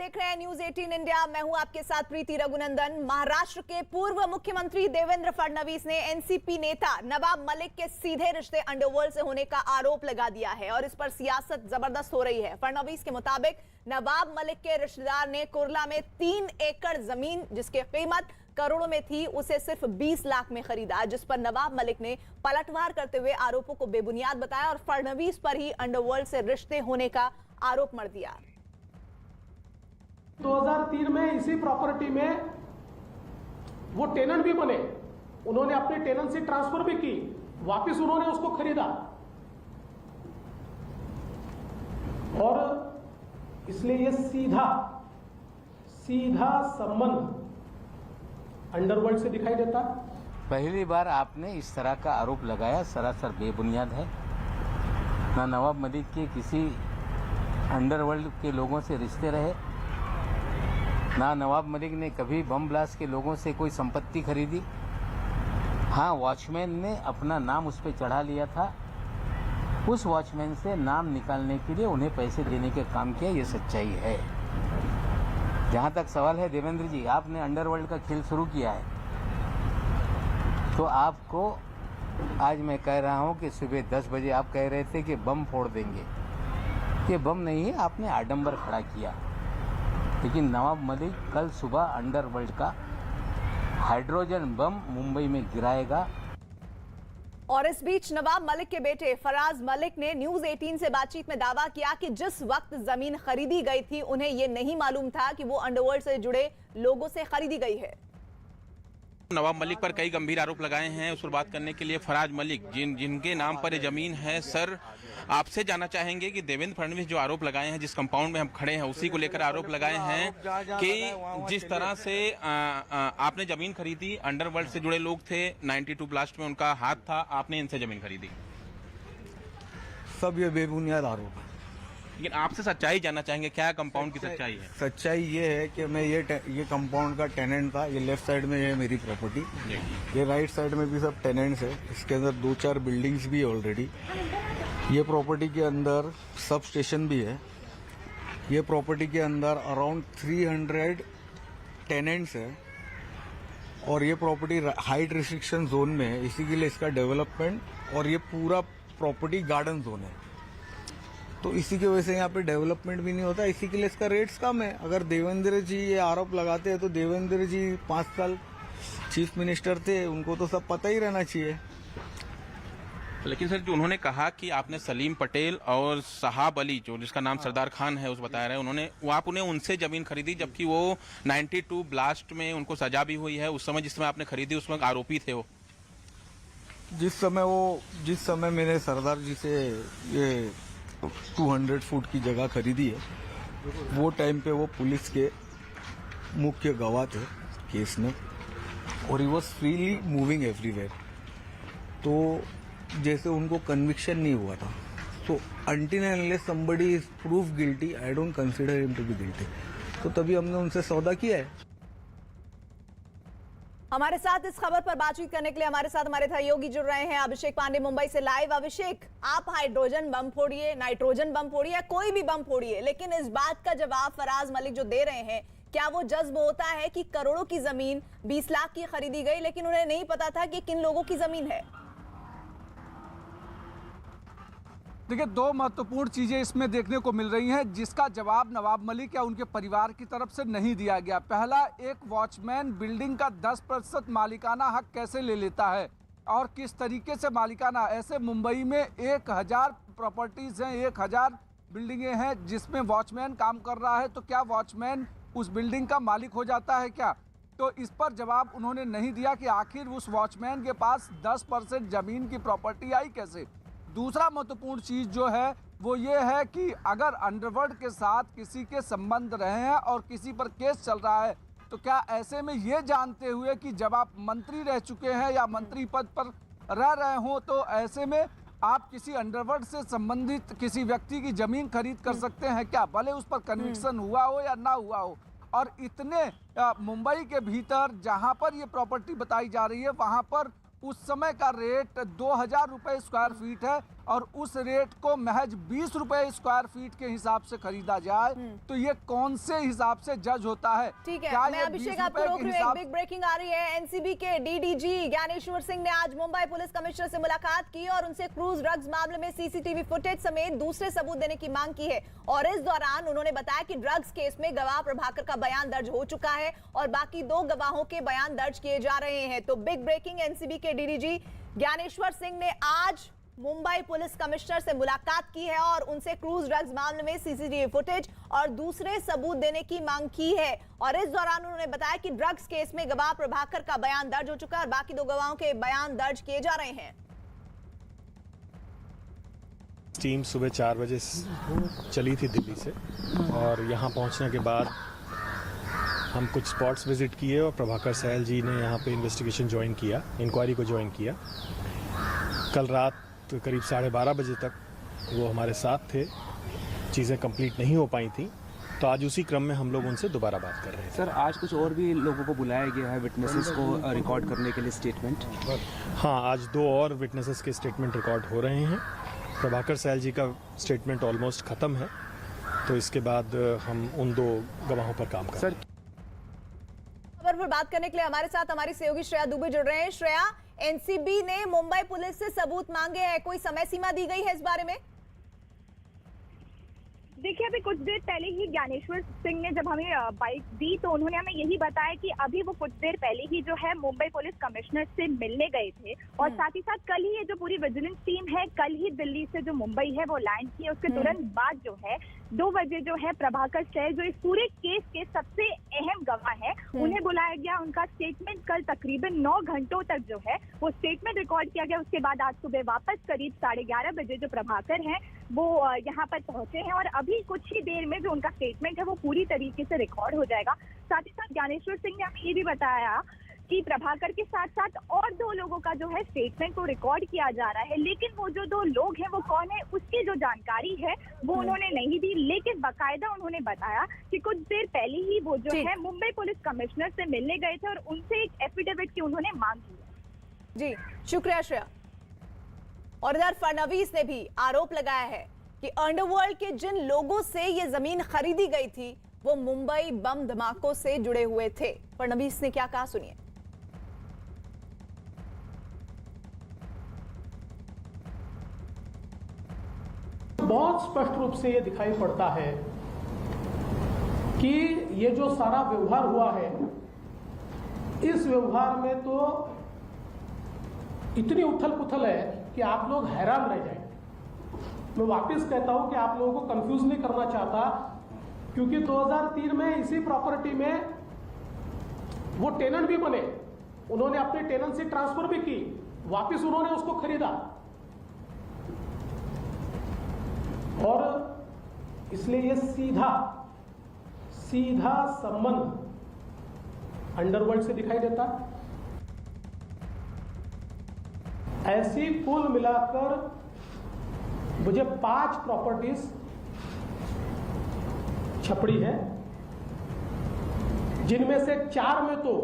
देख रहे हैं न्यूज 18 इंडिया। मैं हूं आपके साथ प्रीति रघुनंदन। महाराष्ट्र के पूर्व मुख्यमंत्री देवेंद्र फडणवीस ने एनसीपी नेता नवाब मलिक के सीधे रिश्ते अंडरवर्ल्ड से होने का आरोप लगा दिया है और इस पर सियासत जबरदस्त हो रही है। फडणवीस के मुताबिक नवाब मलिक के रिश्तेदार ने कुर्ला में 3 एकड़ जमीन जिसकी कीमत करोड़ों में थी उसे सिर्फ 20 लाख में खरीदा, जिस पर नवाब मलिक ने पलटवार करते हुए आरोपों को बेबुनियाद बताया और फडणवीस पर ही अंडरवर्ल्ड से रिश्ते होने का आरोप मढ़ दिया। 2003 में इसी प्रॉपर्टी में वो टेनेंट भी बने, उन्होंने अपनी टेनेंसी ट्रांसफर भी की, वापस उन्होंने उसको खरीदा और इसलिए ये सीधा संबंध अंडरवर्ल्ड से दिखाई देता। पहली बार आपने इस तरह का आरोप लगाया, सरासर बेबुनियाद है। ना नवाब मलिक के किसी अंडरवर्ल्ड के लोगों से रिश्ते रहे, ना नवाब मलिक ने कभी बम ब्लास्ट के लोगों से कोई संपत्ति खरीदी। हाँ, वॉचमैन ने अपना नाम उस पर चढ़ा लिया था, उस वॉचमैन से नाम निकालने के लिए उन्हें पैसे देने के काम किया, ये सच्चाई है। जहाँ तक सवाल है देवेंद्र जी, आपने अंडरवर्ल्ड का खेल शुरू किया है तो आपको आज मैं कह रहा हूँ कि सुबह 10 बजे आप कह रहे थे कि बम फोड़ देंगे। ये बम नहीं है, आपने आडंबर खड़ा किया। लेकिन नवाब मलिक कल सुबह अंडरवर्ल्ड का हाइड्रोजन बम मुंबई में गिराएगा। और इस बीच नवाब मलिक के बेटे फराज मलिक ने न्यूज 18 से बातचीत में दावा किया कि जिस वक्त जमीन खरीदी गई थी उन्हें यह नहीं मालूम था कि वो अंडरवर्ल्ड से जुड़े लोगों से खरीदी गई है। नवाब मलिक पर कई गंभीर आरोप लगाए हैं। उस पर बात करने के लिए फराज मलिक जिनके नाम पर ये जमीन है, सर आपसे जानना चाहेंगे कि देवेंद्र फडणवीस जो आरोप लगाए हैं, जिस कंपाउंड में हम खड़े हैं उसी को लेकर आरोप लगाए हैं कि जिस तरह से आपने जमीन खरीदी, अंडरवर्ल्ड से जुड़े लोग थे, 92 ब्लास्ट में उनका हाथ था, आपने इनसे जमीन खरीदी। सब ये बेबुनियाद आरोप है। लेकिन आपसे सच्चाई जानना चाहेंगे, क्या कंपाउंड की सच्चाई है? सच्चाई ये है कि मैं ये कंपाउंड का टेनेंट था। ये लेफ्ट साइड में है मेरी प्रॉपर्टी, ये राइट साइड में भी सब टेनेंट्स है। इसके अंदर 2-4 बिल्डिंग्स भी है ऑलरेडी। ये प्रॉपर्टी के अंदर सब स्टेशन भी है। ये प्रॉपर्टी के अंदर अराउंड 300 टेनेंट्स है और ये प्रॉपर्टी हाइट रिस्ट्रिक्शन जोन में है, इसी के लिए इसका डेवलपमेंट और ये पूरा प्रॉपर्टी गार्डन जोन है, तो इसी की वजह से यहाँ पे डेवलपमेंट भी नहीं होता, इसी के लिए इसका रेट्स कम है। अगर देवेंद्र जी ये आरोप लगाते हैं तो देवेंद्र जी 5 साल चीफ मिनिस्टर थे, उनको तो सब पता ही रहना चाहिए। लेकिन सर, जो उन्होंने कहा कि आपने सलीम पटेल और साहब अली, जो जिसका नाम सरदार खान है, उस बताया रहे उन्होंने उनसे जमीन खरीदी, जबकि वो 92 ब्लास्ट में उनको सजा भी हुई है। उस समय जिस समय आपने खरीदी उसमें आरोपी थे वो। जिस समय मैंने सरदार जी से ये 200 फुट की जगह खरीदी है, वो टाइम पे वो पुलिस के मुख्य गवाह थे केस में और he was freely moving everywhere. तो जैसे उनको कन्विक्शन नहीं हुआ था, तो until and unless somebody is proved guilty, I don't consider him to be guilty। तो तभी हमने उनसे सौदा किया है। हमारे साथ इस खबर पर बातचीत करने के लिए हमारे साथ हमारे सहयोगी जुड़ रहे हैं। अभिषेक पांडे मुंबई से लाइव। अभिषेक, आप हाइड्रोजन बम फोड़िए, नाइट्रोजन बम फोड़िए, कोई भी बम फोड़िए, लेकिन इस बात का जवाब फराज मलिक जो दे रहे हैं, क्या वो जज्ब होता है कि करोड़ों की जमीन 20 लाख की खरीदी गई, लेकिन उन्हें नहीं पता था कि किन लोगों की जमीन है? देखिए, 2 महत्वपूर्ण चीजें इसमें देखने को मिल रही हैं जिसका जवाब नवाब मलिक या उनके परिवार की तरफ से नहीं दिया गया। पहला, एक वॉचमैन बिल्डिंग का 10% मालिकाना हक कैसे ले लेता है और किस तरीके से मालिकाना, ऐसे मुंबई में 1000 प्रॉपर्टीज हैं, 1000 बिल्डिंगें हैं जिसमें वॉचमैन काम कर रहा है, तो क्या वॉचमैन उस बिल्डिंग का मालिक हो जाता है क्या? तो इस पर जवाब उन्होंने नहीं दिया कि आखिर उस वॉचमैन के पास 10% जमीन की प्रॉपर्टी आई कैसे। दूसरा महत्वपूर्ण चीज जो है वो ये है कि अगर अंडरवर्ल्ड के साथ किसी के संबंध रहे हैं और किसी पर केस चल रहा है, तो क्या ऐसे में ये जानते हुए कि जब आप मंत्री रह चुके हैं या मंत्री पद पर रह रहे हो, तो ऐसे में आप किसी अंडरवर्ल्ड से संबंधित किसी व्यक्ति की जमीन खरीद कर सकते हैं क्या, भले उस पर कन्विक्शन हुआ हो या ना हुआ हो? और इतने मुंबई के भीतर जहां पर ये प्रॉपर्टी बताई जा रही है, वहां पर उस समय का रेट 2000 रुपये स्क्वायर फीट है और उस रेट को महज 20 रुपए स्क्वायर फीट के हिसाब से खरीदा जाए तो ये कौन से हिसाब से जज होता है? ठीक है, क्या मैं ये अभिषेक 20 आपको रुपए रोक के रही हूँ। हिसाब एक बिग ब्रेकिंग आ रही है। एनसीबी के डीडीजी ज्ञानेश्वर सिंह ने आज मुंबई पुलिस कमिश्नर से मुलाकात की और उनसे क्रूज ड्रग्स मामले में सीसीटीवी फुटेज समेत दूसरे सबूत देने की मांग की है। और इस दौरान उन्होंने बताया कि ड्रग्स केस में गवाह प्रभाकर का बयान दर्ज हो चुका है और बाकी 2 गवाहों के बयान दर्ज किए जा रहे हैं। तो बिग ब्रेकिंग, एनसीबी के डीडीजी ज्ञानेश्वर सिंह ने आज मुंबई पुलिस कमिश्नर से मुलाकात की है और उनसे क्रूज ड्रग्स मामले में सीसीटीवी फुटेज और दूसरे सबूत देने की मांग की है। और इस दौरान उन्होंने बताया कि ड्रग्स केस में गवाह प्रभाकर का बयान दर्ज हो चुका है और बाकी 2 गवाहों के बयान दर्ज किए जा रहे हैं। टीम सुबह 4 बजे चली थी दिल्ली से और यहाँ पहुँचने के बाद हम कुछ स्पॉट्स विजिट किए और प्रभाकर सहल जी ने यहाँ पे इन्वेस्टिगेशन ज्वाइन किया, इंक्वायरी को ज्वाइन किया। कल रात करीब 12:30 बजे तक वो हमारे साथ थे, चीज़ें कंप्लीट नहीं हो पाई थी, तो आज उसी क्रम में हम लोग उनसे दोबारा बात कर रहे हैं। सर, आज कुछ और भी लोगों को बुलाया गया है विटनेसेस को रिकॉर्ड करने के लिए स्टेटमेंट? हाँ, आज 2 और विटनेसेस के स्टेटमेंट रिकॉर्ड हो रहे हैं। प्रभाकर सहल जी का स्टेटमेंट ऑलमोस्ट ख़त्म है, तो इसके बाद हम उन 2 गवाहों पर काम करें। सर, खबर पर बात करने के लिए हमारे साथ हमारी सहयोगी श्रेया दुबे जुड़ रहे हैं। श्रेया, एनसीबी ने मुंबई पुलिस से सबूत मांगे हैं, कोई समय सीमा दी गई है इस बारे में? देखिए, अभी कुछ देर पहले ही ज्ञानेश्वर सिंह ने जब हमें बाइक दी तो उन्होंने हमें यही बताया कि अभी वो कुछ देर पहले ही जो है मुंबई पुलिस कमिश्नर से मिलने गए थे और साथ ही साथ कल ही ये जो पूरी विजिलेंस टीम है कल ही दिल्ली से जो मुंबई है वो लैंड की है। उसके तुरंत बाद जो है 2 बजे जो है प्रभाकर सहल जो इस पूरे केस के सबसे अहम गवाह है उन्हें बुलाया गया। उनका स्टेटमेंट कल तकरीबन 9 घंटों तक जो है वो स्टेटमेंट रिकॉर्ड किया गया। उसके बाद आज सुबह वापस करीब 11:30 बजे जो प्रभाकर हैं वो यहाँ पर पहुंचे हैं और अभी कुछ ही देर में जो उनका स्टेटमेंट है वो पूरी तरीके से रिकॉर्ड हो जाएगा। साथ ही साथ ज्ञानेश्वर सिंह ने हमें ये भी बताया कि प्रभाकर के साथ साथ और 2 लोगों का जो है स्टेटमेंट को रिकॉर्ड किया जा रहा है, लेकिन वो जो 2 लोग हैं वो कौन है उसकी जो जानकारी है वो उन्होंने नहीं दी। लेकिन बाकायदा उन्होंने बताया कि कुछ देर पहले ही वो जो है मुंबई पुलिस कमिश्नर से मिलने गए थे और उनसे एक एफिडेविट की उन्होंने मांग की है। जी, शुक्रिया श्रेया। और इधर फडणवीस ने भी आरोप लगाया है कि अंडरवर्ल्ड के जिन लोगों से ये जमीन खरीदी गई थी वो मुंबई बम धमाकों से जुड़े हुए थे। फडणवीस ने क्या कहा, सुनिए। बहुत स्पष्ट रूप से ये दिखाई पड़ता है कि ये जो सारा व्यवहार हुआ है इस व्यवहार में तो इतनी उथल पुथल है कि आप लोग हैरान रह जाएंगे। मैं वापस कहता हूं कि आप लोगों को कंफ्यूज नहीं करना चाहता, क्योंकि 2003 में इसी प्रॉपर्टी में वो टेनेंट भी बने, उन्होंने अपनी टेनेंसी ट्रांसफर भी की, वापस उन्होंने उसको खरीदा और इसलिए ये सीधा संबंध अंडरवर्ल्ड से दिखाई देता है। ऐसी कुल मिलाकर मुझे 5 प्रॉपर्टीज छपड़ी है, जिनमें से 4 में तो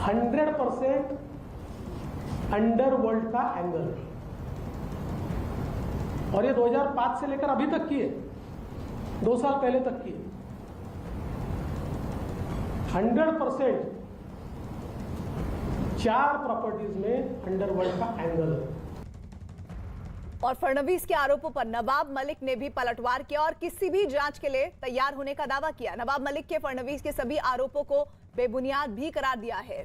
100% अंडरवर्ल्ड का एंगल है और ये 2005 से लेकर अभी तक की है, 2 साल पहले तक की है। 100% 4 प्रॉपर्टीज में अंडरवर्ल्ड का एंगल है। और फडणवीस के आरोपों पर नवाब मलिक ने भी पलटवार किया और किसी भी जांच के लिए तैयार होने का दावा किया। नवाब मलिक के फडणवीस के सभी आरोपों को बेबुनियाद भी करार दिया है।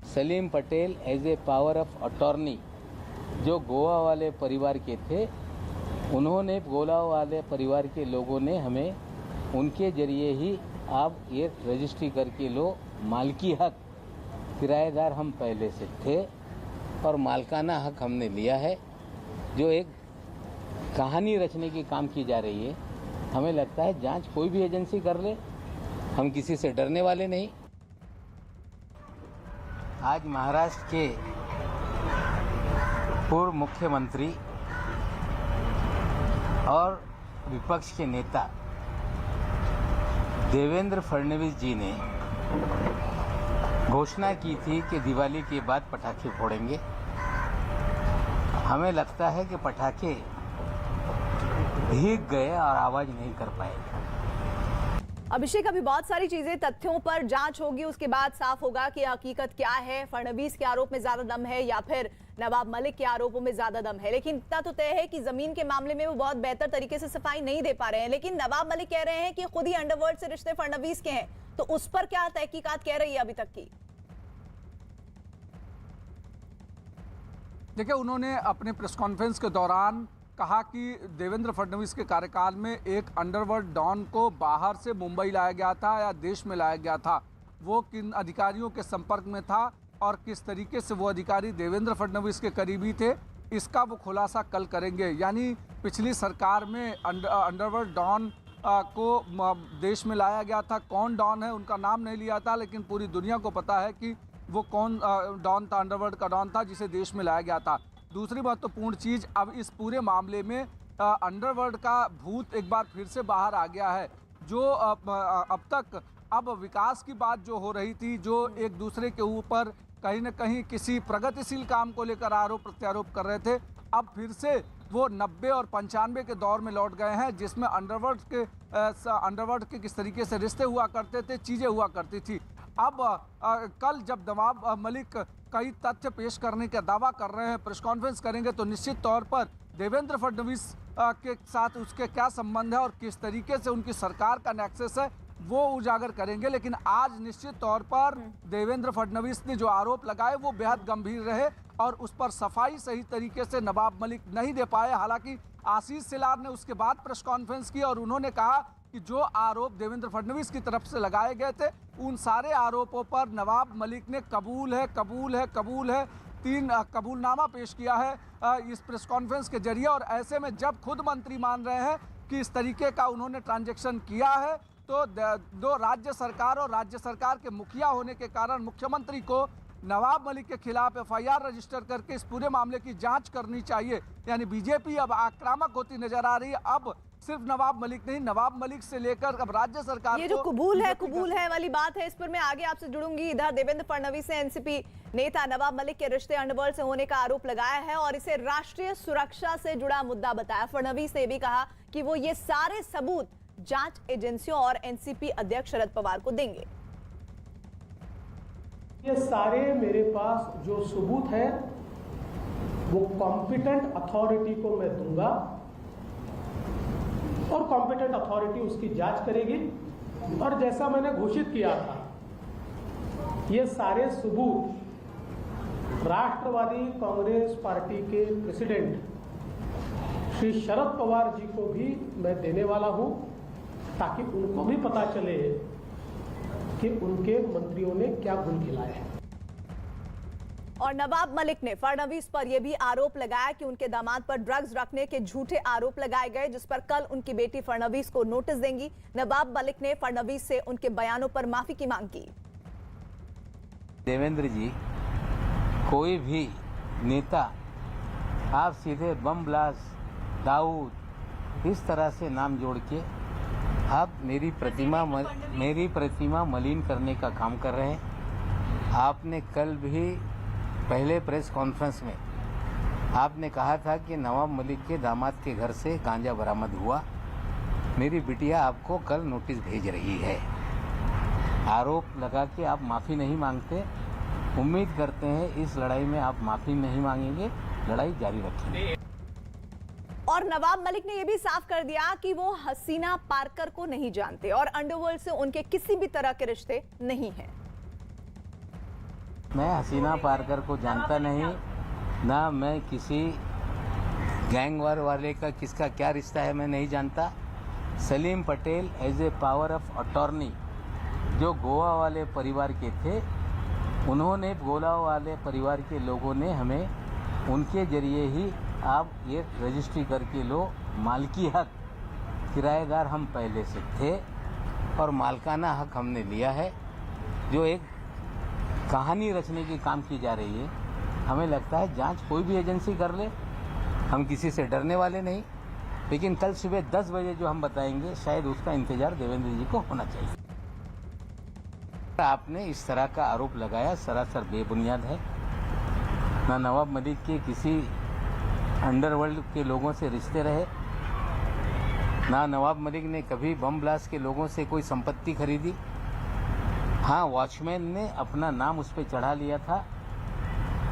Salim Patel as a power of attorney जो गोवा वाले परिवार के थे, उन्होंने गोवा वाले परिवार के लोगों ने हमें उनके जरिए ही आप ये रजिस्ट्री करके लो, मालकी हक, किराएदार हम पहले से थे और मालकाना हक हमने लिया है। जो एक कहानी रचने की काम की जा रही है, हमें लगता है जांच कोई भी एजेंसी कर ले, हम किसी से डरने वाले नहीं। आज महाराष्ट्र के पूर्व मुख्यमंत्री और विपक्ष के नेता देवेंद्र फडणवीस जी ने घोषणा की थी कि दिवाली के बाद पटाखे फोड़ेंगे। हमें लगता है कि पटाखे भीग गए और आवाज नहीं कर पाए। अभिषेक, अभी बहुत सारी चीजें तथ्यों पर जांच होगी, उसके बाद साफ होगा कि हकीकत क्या है। फडणवीस के आरोप में ज्यादा दम है या फिर नवाब मलिक के आरोपों में ज्यादा दम है। लेकिन इतना तो तय है कि जमीन के मामले में वो बहुत बेहतर तरीके से सफाई नहीं दे पा रहे हैं। लेकिन नवाब मलिक कह रहे हैं कि खुद ही अंडरवर्ल्ड से रिश्ते फडणवीस के हैं, तो उस पर क्या तहकीकात कह रही है अभी तक की? देखिए, उन्होंने अपने प्रेस कॉन्फ्रेंस के दौरान कहा कि देवेंद्र फडणवीस के कार्यकाल में एक अंडरवर्ल्ड डॉन को बाहर से मुंबई लाया गया था या देश में लाया गया था, वो किन अधिकारियों के संपर्क में था और किस तरीके से वो अधिकारी देवेंद्र फडणवीस के करीबी थे, इसका वो खुलासा कल करेंगे। यानी पिछली सरकार में अंडरवर्ल्ड डॉन को देश में लाया गया था। कौन डॉन है उनका नाम नहीं लिया था, लेकिन पूरी दुनिया को पता है कि वो कौन डॉन था, अंडरवर्ल्ड का डॉन था जिसे देश में लाया गया था। दूसरी महत्वपूर्ण चीज़, अब इस पूरे मामले में अंडरवर्ल्ड का भूत एक बार फिर से बाहर आ गया है। जो अब तक अब विकास की बात जो हो रही थी, जो एक दूसरे के ऊपर कहीं न कहीं किसी प्रगतिशील काम को लेकर आरोप प्रत्यारोप कर रहे थे, अब फिर से वो 90 और 95 के दौर में लौट गए हैं, जिसमें अंडरवर्ल्ड के किस तरीके से रिश्ते हुआ करते थे, चीज़ें हुआ करती थी। अब कल जब नवाब मलिक कई तथ्य पेश करने का दावा कर रहे हैं, प्रेस कॉन्फ्रेंस करेंगे, तो निश्चित तौर पर देवेंद्र फडणवीस के साथ उसके क्या संबंध है और किस तरीके से उनकी सरकार का नेक्सस है, वो उजागर करेंगे। लेकिन आज निश्चित तौर पर देवेंद्र फडणवीस ने जो आरोप लगाए वो बेहद गंभीर रहे और उस पर सफाई सही तरीके से नवाब मलिक नहीं दे पाए। हालांकि आशीष सिलार ने उसके बाद प्रेस कॉन्फ्रेंस की और उन्होंने कहा कि जो आरोप देवेंद्र फडणवीस की तरफ से लगाए गए थे, उन सारे आरोपों पर नवाब मलिक ने कबूल है 3 कबूलनामा पेश किया है इस प्रेस कॉन्फ्रेंस के जरिए। और ऐसे में जब खुद मंत्री मान रहे हैं कि इस तरीके का उन्होंने ट्रांजैक्शन किया है, तो दो राज्य सरकार और राज्य सरकार के मुखिया होने के कारण मुख्यमंत्री को नवाब मलिक के खिलाफ एफआईआर रजिस्टर करके इस पूरे मामले की जांच करनी चाहिए। यानी बीजेपी अब आक्रामक होती नजर आ रही है। अब सिर्फ नवाब मलिक नहीं, नवाब मलिक से लेकर अब राज्य सरकार, ये जो कबूल है वाली बात है, इस पर मैं आगे आपसे जुड़ूंगी। इधर देवेंद्र फडणवीस ने एनसीपी नेता नवाब मलिक के रिश्ते अंडरवर्ल्ड से होने का आरोप लगाया है और इसे राष्ट्रीय सुरक्षा से जुड़ा मुद्दा बताया। फडणवीस ने भी कहा कि वो ये सारे सबूत जांच एजेंसियों और एनसीपी अध्यक्ष शरद पवार को देंगे। ये सारे मेरे पास जो सबूत है वो कॉम्पिटेंट अथॉरिटी को मैं दूंगा और कॉम्पिटेंट अथॉरिटी उसकी जांच करेगी। और जैसा मैंने घोषित किया था, ये सारे सबूत राष्ट्रवादी कांग्रेस पार्टी के प्रेसिडेंट श्री शरद पवार जी को भी मैं देने वाला हूं, ताकि उनको भी पता चले कि उनके मंत्रियों ने क्या गुल खिलाए हैं। और नवाब मलिक ने फडणवीस पर यह भी आरोप लगाया कि उनके दामाद पर ड्रग्स रखने के झूठे आरोप लगाए गए, जिस पर कल उनकी बेटी फडणवीस को नोटिस देंगी। नवाब मलिक ने फडणवीस से उनके बयानों पर माफी की मांग की। देवेंद्र जी, कोई भी नेता आप सीधे बम ब्लास्ट, दाऊद, इस तरह से नाम जोड़ के आप मेरी प्रतिमा मलिन करने का काम कर रहे हैं। आपने कल भी पहले प्रेस कॉन्फ्रेंस में आपने कहा था कि नवाब मलिक के दामाद के घर से गांजा बरामद हुआ। मेरी बिटिया आपको कल नोटिस भेज रही है। आरोप लगा के आप माफ़ी नहीं मांगते। उम्मीद करते हैं इस लड़ाई में आप माफ़ी नहीं मांगेंगे, लड़ाई जारी रखेंगे। और नवाब मलिक ने यह भी साफ कर दिया कि वो हसीना पारकर को नहीं जानते और अंडरवर्ल्ड से उनके किसी भी तरह के रिश्ते नहीं हैं। मैं हसीना पारकर को जानता नहीं, ना मैं किसी गैंगवार वाले का किसका क्या रिश्ता है मैं नहीं जानता। Salim Patel as a power of attorney जो गोवा वाले परिवार के थे, उन्होंने गोवा वाले परिवार के लोगों ने हमें उनके जरिए ही आप ये रजिस्ट्री करके लो। मालकी हक, किराएदार हम पहले से थे और मालकाना हक हमने लिया है। जो एक कहानी रचने की काम की जा रही है, हमें लगता है जांच कोई भी एजेंसी कर ले, हम किसी से डरने वाले नहीं। लेकिन कल सुबह 10 बजे जो हम बताएंगे, शायद उसका इंतजार देवेंद्र जी को होना चाहिए। आपने इस तरह का आरोप लगाया सरासर बेबुनियाद है। ना नवाब मलिक के किसी अंडरवर्ल्ड के लोगों से रिश्ते रहे, ना नवाब मलिक ने कभी बम ब्लास्ट के लोगों से कोई संपत्ति खरीदी। हाँ, वॉचमैन ने अपना नाम उस पर चढ़ा लिया था,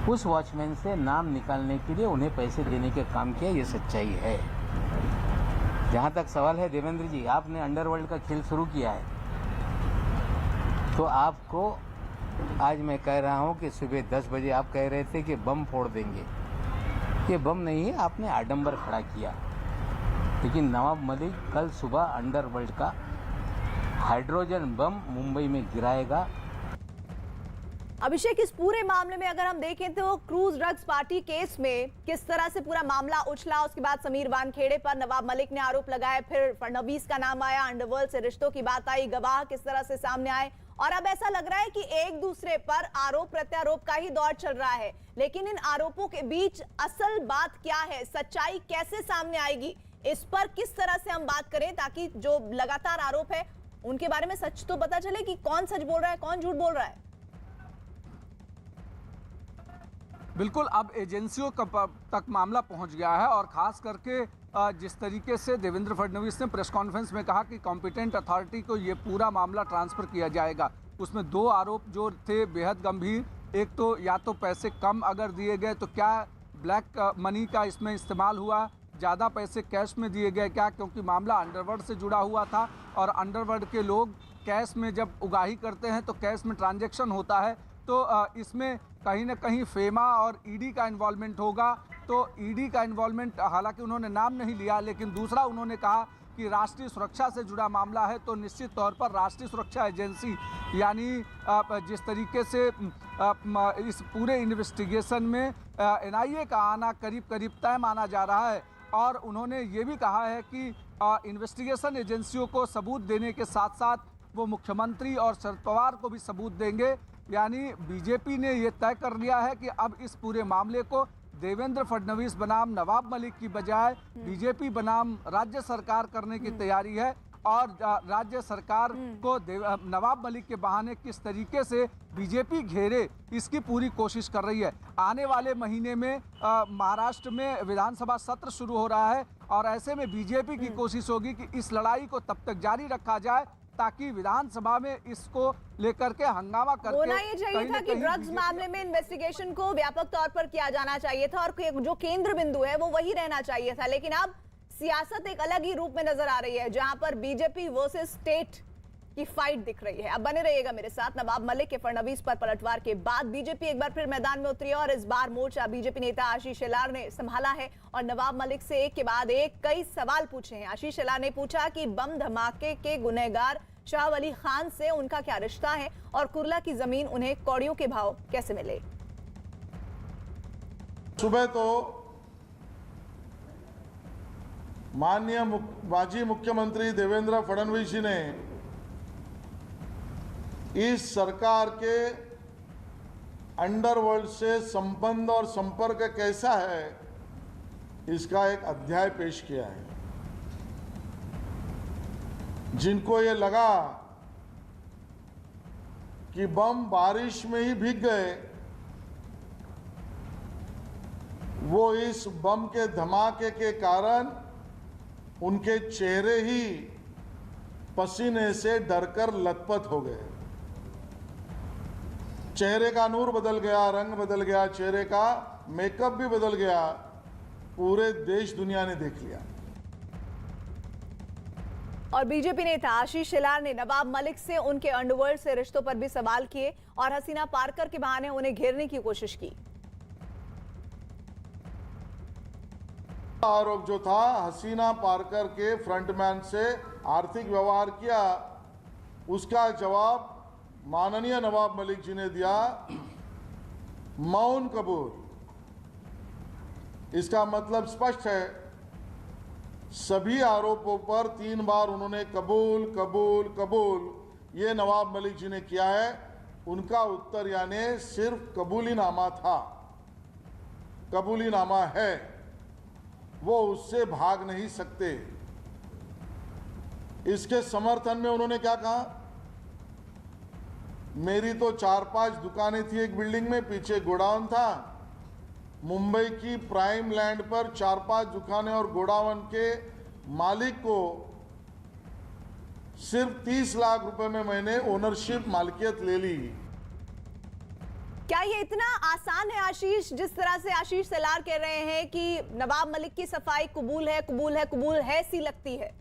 उस वॉचमैन से नाम निकालने के लिए उन्हें पैसे देने के काम किया, ये सच्चाई है। जहाँ तक सवाल है देवेंद्र जी, आपने अंडरवर्ल्ड का खेल शुरू किया है, तो आपको आज मैं कह रहा हूँ कि सुबह 10 बजे आप कह रहे थे कि बम फोड़ देंगे। ये बम नहीं है, आपने आडंबर खड़ा किया। लेकिन नवाब मलिक कल सुबह अंडरवर्ल्ड का हाइड्रोजन बम मुंबई में गिराएगा। अभिषेक, इस पूरे मामले में अगर हम देखें तो क्रूज ड्रग्स पार्टी केस में किस तरह से पूरा मामला उछला, उसके बाद समीर वानखेड़े पर नवाब मलिक ने आरोप लगाए, फिर फडणवीस का नाम आया, अंडरवर्ल्ड से रिश्तों की बात आई, गवाह किस तरह से सामने आए, और अब ऐसा लग रहा है कि एक दूसरे पर आरोप प्रत्यारोप का ही दौर चल रहा है। लेकिन इन आरोपों के बीच असल बात क्या है, सच्चाई कैसे सामने आएगी, इस पर किस तरह से हम बात करें ताकि जो लगातार आरोप है उनके बारे में सच तो पता चले कि कौन सच बोल रहा है, कौन झूठ बोल रहा है। बिल्कुल, अब एजेंसियों तक मामला पहुंच गया है और खास करके जिस तरीके से देवेंद्र फडणवीस ने प्रेस कॉन्फ्रेंस में कहा कि कॉम्पिटेंट अथॉरिटी को ये पूरा मामला ट्रांसफर किया जाएगा, उसमें 2 आरोप जो थे बेहद गंभीर। एक तो या तो पैसे कम अगर दिए गए तो क्या ब्लैक मनी का इसमें इस्तेमाल हुआ, ज़्यादा पैसे कैश में दिए गए क्या, क्योंकि मामला अंडरवर्ल्ड से जुड़ा हुआ था और अंडरवर्ल्ड के लोग कैश में जब उगाही करते हैं तो कैश में ट्रांजैक्शन होता है, तो इसमें कहीं ना कहीं फेमा और ईडी का इन्वॉल्वमेंट होगा। तो ईडी का इन्वॉल्वमेंट, हालांकि उन्होंने नाम नहीं लिया, लेकिन दूसरा उन्होंने कहा कि राष्ट्रीय सुरक्षा से जुड़ा मामला है तो निश्चित तौर पर राष्ट्रीय सुरक्षा एजेंसी यानी जिस तरीके से इस पूरे इन्वेस्टिगेशन में एनआईए का आना करीब करीब तय माना जा रहा है। और उन्होंने ये भी कहा है कि इन्वेस्टिगेशन एजेंसियों को सबूत देने के साथ साथ वो मुख्यमंत्री और शरद पवार को भी सबूत देंगे। यानी बीजेपी ने ये तय कर लिया है कि अब इस पूरे मामले को देवेंद्र फडणवीस बनाम नवाब मलिक की बजाय बीजेपी बनाम राज्य सरकार करने की तैयारी है और राज्य सरकार को नवाब मलिक के बहाने किस तरीके से बीजेपी घेरे, इसकी पूरी कोशिश कर रही है। आने वाले महीने में महाराष्ट्र में विधानसभा सत्र शुरू हो रहा है और ऐसे में बीजेपी की कोशिश होगी कि इस लड़ाई को तब तक जारी रखा जाए ताकि विधानसभा में इसको लेकर के हंगामा करके होना ये चाहिए था कि ड्रग्स मामले में इन्वेस्टिगेशन को व्यापक तौर पर किया जाना चाहिए था और जो केंद्र बिंदु है वो वही रहना चाहिए था। लेकिन अब सियासत एक अलग ही रूप में नजर आ रही है जहां पर बीजेपी वर्सेस स्टेट की फाइट दिख रही है। अब बने रहिएगा मेरे साथ। नवाब मलिक के फडणवीस पर पलटवार के बाद बीजेपी एक बार फिर मैदान में उतरी और इस बार मोर्चा बीजेपी नेता आशीष शेलार ने संभाला है और नवाब मलिक से एक के बाद एक कई सवाल पूछे हैं। आशीष शेलार ने पूछा कि बम धमाके के गुनहगार शाह वली खान से उनका क्या रिश्ता है और कुर्ला की जमीन उन्हें कौड़ियों के भाव कैसे मिले। सुबह तो माननीय माजी मुख्यमंत्री देवेंद्र फडणवीस जी ने इस सरकार के अंडरवर्ल्ड से संबंध और संपर्क कैसा है इसका एक अध्याय पेश किया है। जिनको ये लगा कि बम बारिश में ही भीग गए, वो इस बम के धमाके के कारण उनके चेहरे ही पसीने से डरकर लथपथ हो गए। चेहरे का नूर बदल गया, रंग बदल गया, चेहरे का मेकअप भी बदल गया। पूरे देश दुनिया ने देख लिया। और बीजेपी नेता आशीष शेलार ने नवाब मलिक से उनके अंडरवर्ल्ड से रिश्तों पर भी सवाल किए और हसीना पारकर के बहाने उन्हें घेरने की कोशिश की। आरोप जो था हसीना पारकर के फ्रंटमैन से आर्थिक व्यवहार किया, उसका जवाब माननीय नवाब मलिक जी ने दिया मौन कबूल। इसका मतलब स्पष्ट है, सभी आरोपों पर 3 बार उन्होंने कबूल कबूल कबूल ये नवाब मलिक जी ने किया है। उनका उत्तर यानी सिर्फ कबूलीनामा था, कबूलीनामा है, वो उससे भाग नहीं सकते। इसके समर्थन में उन्होंने क्या कहा, मेरी तो 4-5 दुकानें थी एक बिल्डिंग में, पीछे गोडाउन था। मुंबई की प्राइम लैंड पर 4-5 दुकानें और गोडाउन के मालिक को सिर्फ 30 लाख रुपए में मैंने ओनरशिप मालिकियत ले ली। क्या ये इतना आसान है आशीष, जिस तरह से आशीष सेलार कह रहे हैं कि नवाब मलिक की सफाई कबूल है कबूल है कबूल है सी लगती है?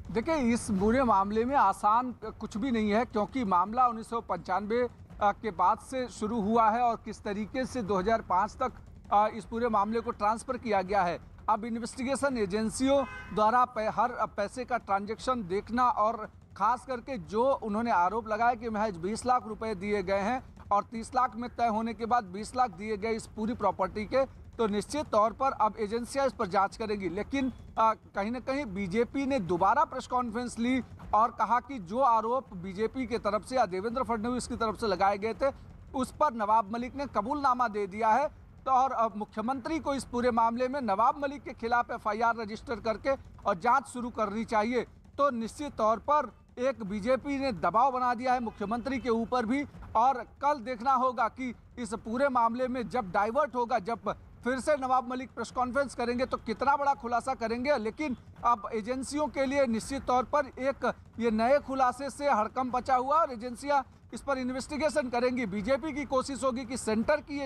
देखिए, इस पूरे मामले में आसान कुछ भी नहीं है, क्योंकि मामला 1995 के बाद से शुरू हुआ है और किस तरीके से 2005 तक इस पूरे मामले को ट्रांसफर किया गया है। अब इन्वेस्टिगेशन एजेंसियों द्वारा हर पैसे का ट्रांजैक्शन देखना और खास करके जो उन्होंने आरोप लगाया कि महज 20 लाख रुपए दिए गए हैं और 30 लाख में तय होने के बाद 20 लाख दिए गए इस पूरी प्रॉपर्टी के, तो निश्चित तौर पर अब एजेंसियां इस पर जांच करेंगी। लेकिन कहीं ना कहीं बीजेपी ने दोबारा प्रेस कॉन्फ्रेंस ली और कहा कि जो आरोप बीजेपी की तरफ से या देवेंद्र फडणवीस की तरफ से लगाए गए थे उस पर नवाब मलिक ने कबूलनामा दे दिया है। तो और अब मुख्यमंत्री को इस पूरे मामले में नवाब मलिक के खिलाफ FIR रजिस्टर करके और जांच शुरू करनी चाहिए। तो निश्चित तौर पर एक बीजेपी ने दबाव बना दिया है मुख्यमंत्री के ऊपर भी, और कल देखना होगा कि इस पूरे मामले में जब डाइवर्ट होगा, जब फिर से नवाब मलिक प्रेस कॉन्फ्रेंस करेंगे तो कितना बड़ा खुलासा करेंगे। लेकिन अब एजेंसियों के लिए निश्चित तौर पर एक ये नए खुलासे से हड़कंप मचा हुआ और एजेंसियां इस पर इन्वेस्टिगेशन करेंगी। बीजेपी की कोशिश होगी कि सेंटर की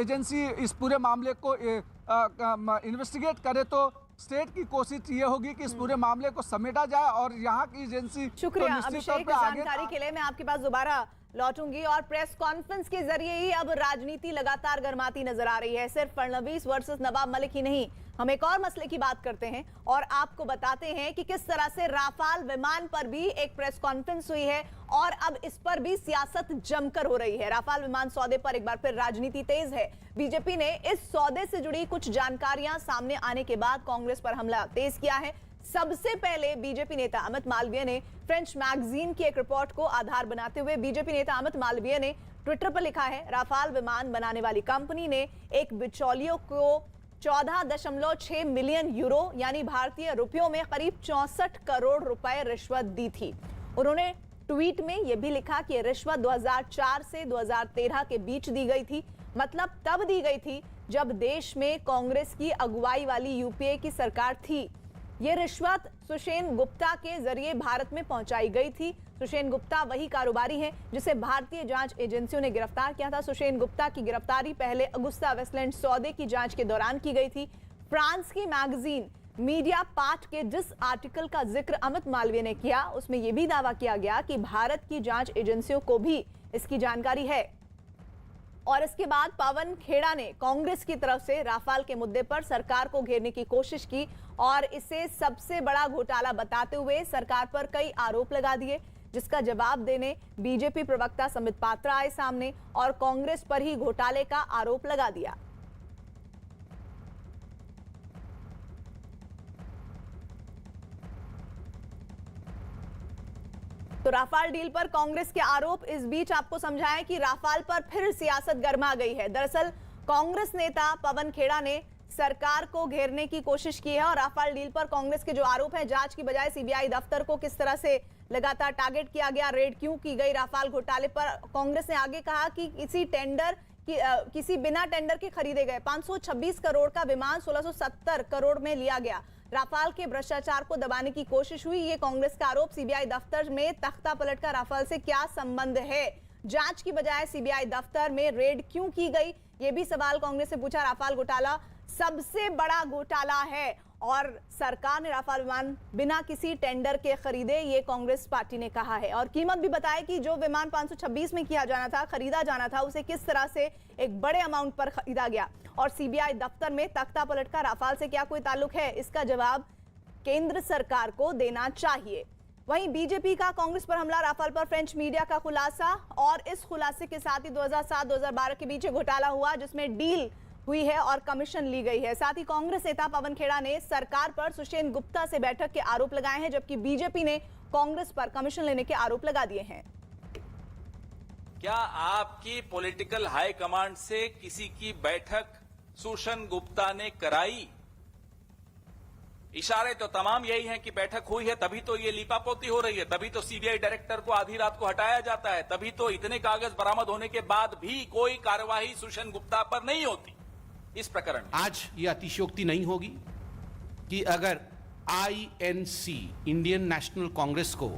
एजेंसी इस पूरे मामले को इन्वेस्टिगेट करे, तो स्टेट की कोशिश ये होगी कि इस पूरे मामले को समेटा जाए और यहाँ की एजेंसी। शुक्रिया अभिषेक, जानकारी के लिए मैं आपके पास दोबारा लौटूंगी। और प्रेस कॉन्फ्रेंस के जरिए ही अब राजनीति लगातार गर्माती नजर आ रही है। सिर्फ फडणवीस वर्सेस नवाब मलिक ही नहीं, हम एक और मसले की बात करते हैं और आपको बताते हैं कि किस तरह से राफाल विमान पर भी एक प्रेस कॉन्फ्रेंस हुई है और अब इस पर भी सियासत जमकर हो रही है। राफाल विमान सौदे पर एक बार फिर राजनीति तेज है। बीजेपी ने इस सौदे से जुड़ी कुछ जानकारियां सामने आने के बाद कांग्रेस पर हमला तेज किया है। सबसे पहले बीजेपी नेता अमित मालवीय ने फ्रेंच मैगजीन की एक रिपोर्ट को आधार बनाते हुए बीजेपी नेता अमित मालवीय ने ट्विटर पर लिखा है, राफाल विमान बनाने वाली कंपनी ने एक बिचौलियों को 14.6 मिलियन यूरो यानी भारतीय रुपयों में करीब 64 करोड़ रुपए रिश्वत दी थी। उन्होंने ट्वीट में यह भी लिखा कि रिश्वत 2004 से 2013 के बीच दी गई थी, मतलब तब दी गई थी जब देश में कांग्रेस की अगुवाई वाली यूपीए की सरकार थी। ये रिश्वत सुषेन गुप्ता के जरिए भारत में पहुंचाई गई थी। सुषेन गुप्ता वही कारोबारी हैं जिसे भारतीय जांच एजेंसियों ने गिरफ्तार किया था। सुषेन गुप्ता की गिरफ्तारी पहले अगुस्ता वेस्टलैंड सौदे की जांच के दौरान की गई थी। फ्रांस की मैगजीन मीडिया पार्ट के जिस आर्टिकल का जिक्र अमित मालवीय ने किया उसमें यह भी दावा किया गया कि भारत की जांच एजेंसियों को भी इसकी जानकारी है। और इसके बाद पवन खेड़ा ने कांग्रेस की तरफ से राफाल के मुद्दे पर सरकार को घेरने की कोशिश की और इसे सबसे बड़ा घोटाला बताते हुए सरकार पर कई आरोप लगा दिए, जिसका जवाब देने बीजेपी प्रवक्ता संबित पात्रा आए सामने और कांग्रेस पर ही घोटाले का आरोप लगा दिया। तो राफाल डील पर कांग्रेस के आरोप। इस बीच आपको समझाएं कि राफाल पर फिर सियासत गर्मा गई है। दरअसल कांग्रेस नेता पवन खेड़ा ने सरकार को घेरने की कोशिश की है और राफाल डील पर कांग्रेस के जो आरोप हैं, जांच की बजाय सीबीआई दफ्तर को किस तरह से लगातार टारगेट किया गया, रेड क्यों की गई राफाल घोटाले पर, कांग्रेस ने आगे कहा कि किसी बिना टेंडर के खरीदे गए 526 करोड़ का विमान 1670 करोड़ में लिया गया। राफाल के भ्रष्टाचार को दबाने की कोशिश हुई, ये कांग्रेस का आरोप। सीबीआई दफ्तर में तख्ता पलट का राफाल से क्या संबंध है, जांच की बजाय सीबीआई दफ्तर में रेड क्यों की गई, ये भी सवाल कांग्रेस से पूछा। राफाल घोटाला सबसे बड़ा घोटाला है और सरकार ने राफाल विमान बिना किसी टेंडर के खरीदे, ये कांग्रेस पार्टी ने कहा है। और कीमत भी बताए कि जो विमान 526 में किया जाना था, खरीदा जाना था, उसे किस तरह से एक बड़े अमाउंट पर खरीदा गया और सीबीआई दफ्तर में तख्ता पलट का राफाल से क्या कोई ताल्लुक है, इसका जवाब केंद्र सरकार को देना चाहिए। वहीं बीजेपी का कांग्रेस पर हमला, राफाल पर फ्रेंच मीडिया का खुलासा और इस खुलासे के साथ ही 2007-2012 के बीच घोटाला हुआ जिसमें डील हुई है और कमीशन ली गई है। साथ ही कांग्रेस नेता पवन खेड़ा ने सरकार पर सुषेन गुप्ता से बैठक के आरोप लगाए हैं, जबकि बीजेपी ने कांग्रेस पर कमीशन लेने के आरोप लगा दिए हैं। क्या आपकी पॉलिटिकल हाई कमांड से किसी की बैठक सुषेन गुप्ता ने कराई? इशारे तो तमाम यही हैं कि बैठक हुई है तभी तो ये लीपापोती हो रही है, तभी तो सीबीआई डायरेक्टर को आधी रात को हटाया जाता है, तभी तो इतने कागज बरामद होने के बाद भी कोई कार्यवाही सुषेण गुप्ता पर नहीं होती इस प्रकरण में। आज ये अतिशयोक्ति नहीं होगी कि अगर आईएनसी इंडियन नेशनल कांग्रेस को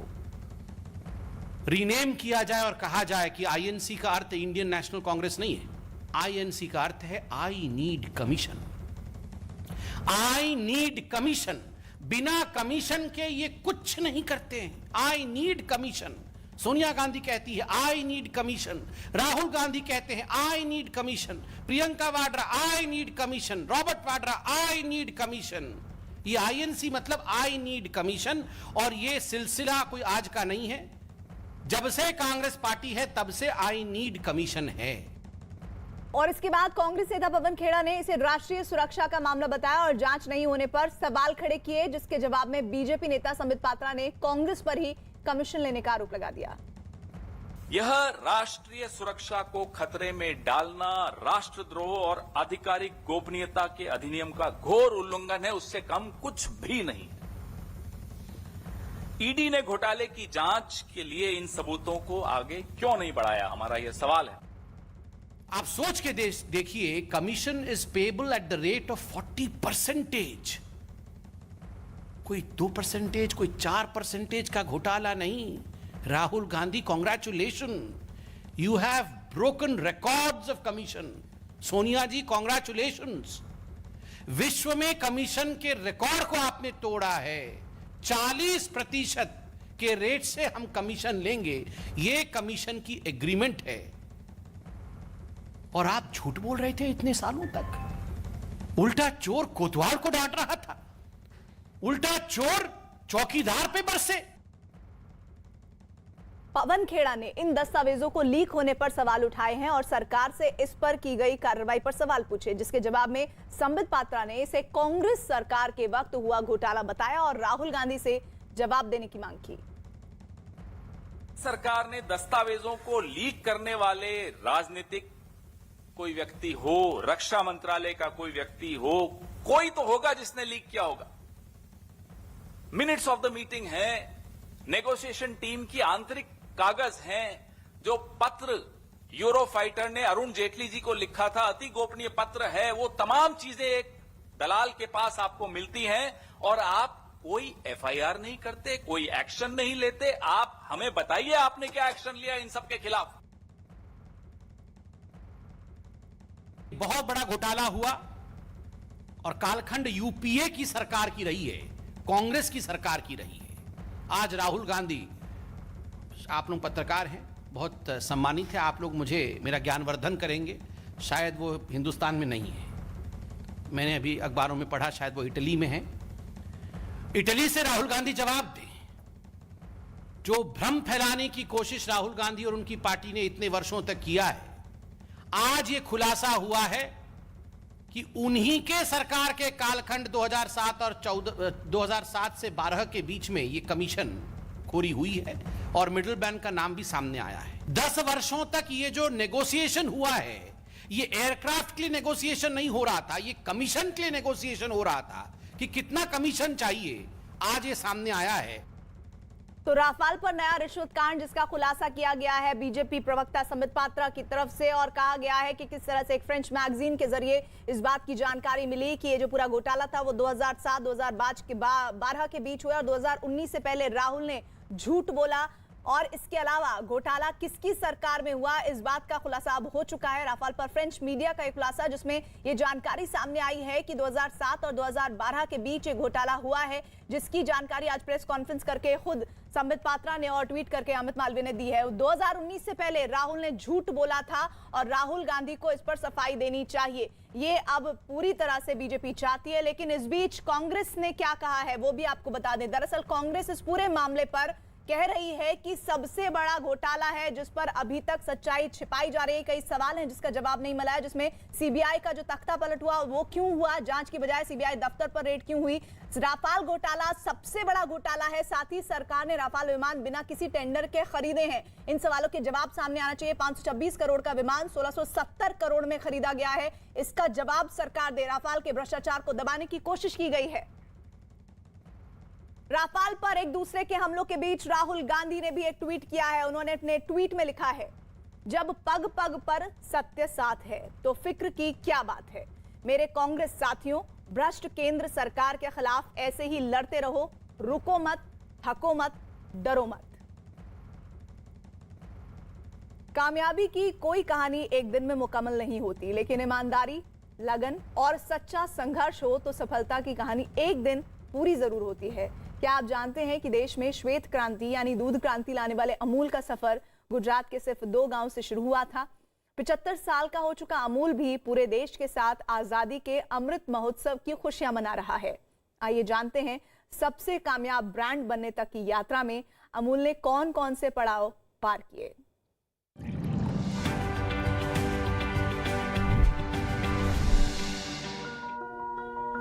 रीनेम किया जाए और कहा जाए कि आईएनसी का अर्थ इंडियन नेशनल कांग्रेस नहीं है, आईएनसी का अर्थ है I need commission. I need commission, बिना कमीशन के ये कुछ नहीं करते हैं। I need commission. Sonia Gandhi कहती है I need commission, Rahul Gandhi कहते हैं I need commission, Priyanka Vadra I need commission, Robert Vadra I need commission. ये आईएनसी मतलब आई नीड कमीशन। और ये सिलसिला कोई आज का नहीं है, जब से कांग्रेस पार्टी है तब से आई नीड कमीशन है। और इसके बाद कांग्रेस नेता पवन खेड़ा ने इसे राष्ट्रीय सुरक्षा का मामला बताया और जांच नहीं होने पर सवाल खड़े किए, जिसके जवाब में बीजेपी नेता संबित पात्रा ने कांग्रेस पर ही कमीशन लेने का आरोप लगा दिया। यह राष्ट्रीय सुरक्षा को खतरे में डालना राष्ट्रद्रोह और आधिकारिक गोपनीयता के अधिनियम का घोर उल्लंघन है, उससे कम कुछ भी नहीं। ईडी ने घोटाले की जांच के लिए इन सबूतों को आगे क्यों नहीं बढ़ाया, हमारा यह सवाल है। आप सोच के देखिए, commission is payable at the rate of 40%। कोई 2%, कोई 4% का घोटाला नहीं। Rahul Gandhi, congratulation, you have broken records of commission. Sonia ji, congratulations, विश्व में कमीशन के रिकॉर्ड को आपने तोड़ा है। 40% के रेट से हम कमीशन लेंगे, यह कमीशन की एग्रीमेंट है। और आप झूठ बोल रहे थे इतने सालों तक। उल्टा चोर कोतवाल को डांट रहा था, उल्टा चोर चौकीदार पे बरसे। पवन खेड़ा ने इन दस्तावेजों को लीक होने पर सवाल उठाए हैं और सरकार से इस पर की गई कार्रवाई पर सवाल पूछे, जिसके जवाब में संबित पात्रा ने इसे कांग्रेस सरकार के वक्त हुआ घोटाला बताया और राहुल गांधी से जवाब देने की मांग की। सरकार ने दस्तावेजों को लीक करने वाले राजनीतिक कोई व्यक्ति हो, रक्षा मंत्रालय का कोई व्यक्ति हो, कोई तो होगा जिसने लीक किया होगा। मिनट्स ऑफ द मीटिंग है, नेगोशिएशन टीम की आंतरिक कागज हैं, जो पत्र यूरोफाइटर ने अरुण जेटली जी को लिखा था, अति गोपनीय पत्र है। वो तमाम चीजें एक दलाल के पास आपको मिलती हैं और आप कोई एफआईआर नहीं करते, कोई एक्शन नहीं लेते। आप हमें बताइए आपने क्या एक्शन लिया इन सब के खिलाफ। बहुत बड़ा घोटाला हुआ और कालखंड यूपीए की सरकार की रही है, कांग्रेस की सरकार की रही है। आज राहुल गांधी, आप लोग पत्रकार हैं, बहुत सम्मानित है, आप लोग मुझे मेरा ज्ञानवर्धन करेंगे। शायद वो हिंदुस्तान में नहीं है, मैंने अभी अखबारों में पढ़ा, शायद वो इटली में है। इटली से राहुल गांधी जवाब दें। जो भ्रम फैलाने की कोशिश राहुल गांधी और उनकी पार्टी ने इतने वर्षों तक किया है, आज ये खुलासा हुआ है कि उन्हीं के सरकार के कालखंड 2007 और 2007 से 12 के बीच में ये कमीशन खोरी हुई है और मिडिल बैंक का नाम भी सामने आया है। 10 वर्षों तक ये जो नेगोशिएशन हुआ है, ये एयरक्राफ्ट के लिए नेगोशिएशन नहीं हो रहा था, ये कमीशन के लिए नेगोशिएशन हो रहा था कि कितना कमीशन चाहिए। आज ये सामने आया है। तो राफाल पर नया रिश्वत कांड, जिसका खुलासा किया गया है बीजेपी प्रवक्ता संबित पात्रा की तरफ से, और कहा गया है कि किस तरह से एक फ्रेंच मैगजीन के जरिए इस बात की जानकारी मिली कि ये जो पूरा घोटाला था वो 2007-2012 के बीच हुआ और 2019 से पहले राहुल ने झूठ बोला। और इसके अलावा घोटाला किसकी सरकार में हुआ, इस बात का खुलासा अब हो चुका है। राफाल पर फ्रेंच मीडिया का एक खुलासा, जिसमें ये जानकारी सामने आई है कि 2007 और 2012 के बीच ये घोटाला हुआ है, जिसकी जानकारी आज प्रेस कॉन्फ्रेंस करके खुद संबित पात्रा ने और ट्वीट करके अमित मालवीय ने दी है। 2019 से पहले राहुल ने झूठ बोला था और राहुल गांधी को इस पर सफाई देनी चाहिए, ये अब पूरी तरह से बीजेपी चाहती है। लेकिन इस बीच कांग्रेस ने क्या कहा है वो भी आपको बता दें। दरअसल कांग्रेस इस पूरे मामले पर कह रही है कि सबसे बड़ा घोटाला है, जिस पर अभी तक सच्चाई छिपाई जा रही है। कई सवाल हैं जिसका जवाब नहीं मिला है, जिसमें सीबीआई का जो तख्ता पलट हुआ वो क्यों हुआ, जांच की बजाय सीबीआई दफ्तर पर रेड क्यों हुई। राफाल घोटाला सबसे बड़ा घोटाला है, साथ ही सरकार ने राफाल विमान बिना किसी टेंडर के खरीदे हैं। इन सवालों के जवाब सामने आना चाहिए। 526 करोड़ का विमान 1670 करोड़ में खरीदा गया है, इसका जवाब सरकार दे। राफाल के भ्रष्टाचार को दबाने की कोशिश की गई है। राफाल पर एक दूसरे के हमलों के बीच राहुल गांधी ने भी एक ट्वीट किया है। उन्होंने अपने ट्वीट में लिखा है, जब पग पग पर सत्य साथ है तो फिक्र की क्या बात है। मेरे कांग्रेस साथियों, भ्रष्ट केंद्र सरकार के खिलाफ ऐसे ही लड़ते रहो, रुको मत, थको मत, डरो मत। कामयाबी की कोई कहानी एक दिन में मुकम्मल नहीं होती, लेकिन ईमानदारी, लगन और सच्चा संघर्ष हो तो सफलता की कहानी एक दिन पूरी जरूर होती है। क्या आप जानते हैं कि देश में श्वेत क्रांति यानी दूध क्रांति लाने वाले अमूल का सफर गुजरात के सिर्फ 2 गांव से शुरू हुआ था। 75 साल का हो चुका अमूल भी पूरे देश के साथ आजादी के अमृत महोत्सव की खुशियां मना रहा है। आइए जानते हैं सबसे कामयाब ब्रांड बनने तक की यात्रा में अमूल ने कौन कौन से पड़ाव पार किए।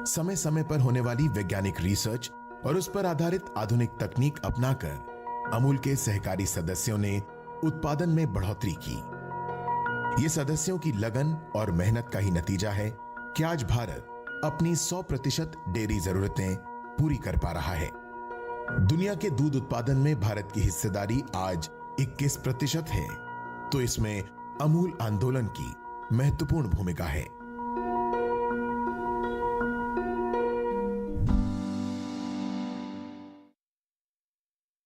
समय समय पर होने वाली वैज्ञानिक रिसर्च और उस पर आधारित आधुनिक तकनीक अपनाकर अमूल के सहकारी सदस्यों ने उत्पादन में बढ़ोतरी की। ये सदस्यों की लगन और मेहनत का ही नतीजा है कि आज भारत अपनी 100% डेयरी जरूरतें पूरी कर पा रहा है। दुनिया के दूध उत्पादन में भारत की हिस्सेदारी आज 21% है, तो इसमें अमूल आंदोलन की महत्वपूर्ण भूमिका है।